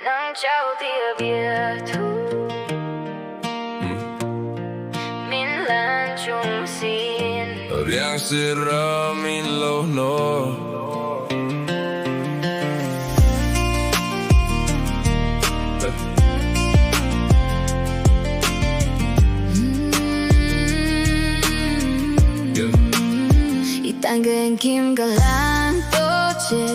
nang trao tia bia thu min lan chung xin Riang sira min lo no Itanggen kim galan toche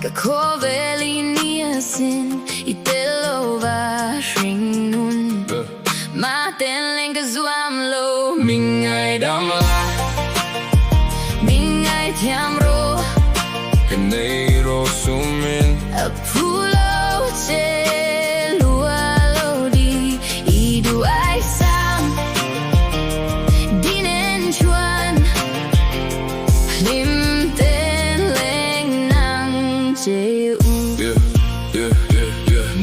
ka koveli niasin itelova shring nun ma ten leng ka zuam lo Mình ngày đam la min ngai thiam ro Cái này ro sumin a pulo che lua lo di I du ai sam dinen chuan lim ten leng nang che u Yeah.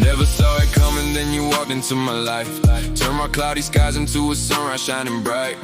Never saw it coming, then you walked into my life. Turn my cloudy skies into a sunrise shining bright.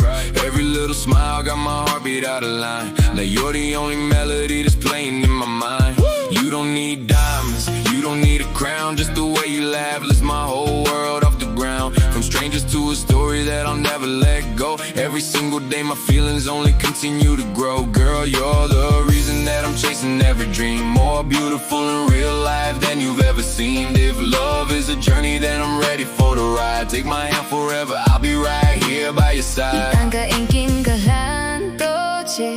Every little smile got my heartbeat out of line. Now you're the only melody that's playing in my mind. You don't need diamonds, you don't need a crown. Just the way you laugh lifts my whole world off the ground. From strangers to a story that I'll never let go. Every single day my feelings only continue to grow. Girl, you're the reason that I'm chasing every dream. More beautiful in real life than you've ever seen. If love is a journey, then I'm ready for the ride. Take my hand forever, I'll be right here by your side. Itangga engkin galan toche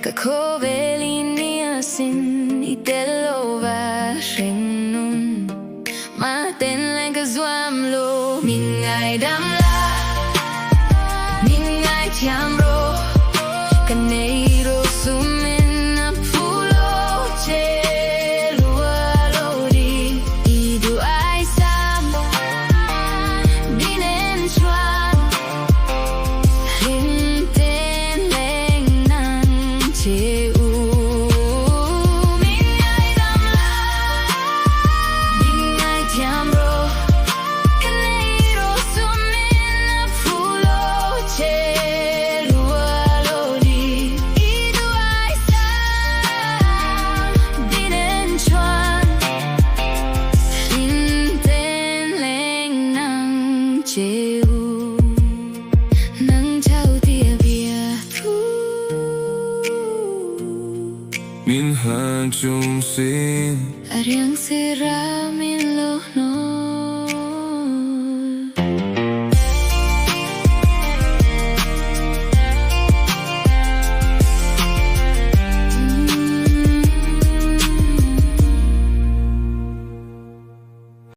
ka koveli niasin itelova shring nun ma ten leng ka zuam lo min ngai dam la min ngai thiam ro ka nei ro sumin na pulo che lua lo di I du ai sam dinen chuan lim ten leng nang che u min ngai dam la min ngai thiam ro ka nei ro sumin na pulo che lua lo di I du ai sam dinen chuan lim ten leng nang che u nang trao tia bia thu Min han chung sin Ariang sira min lo no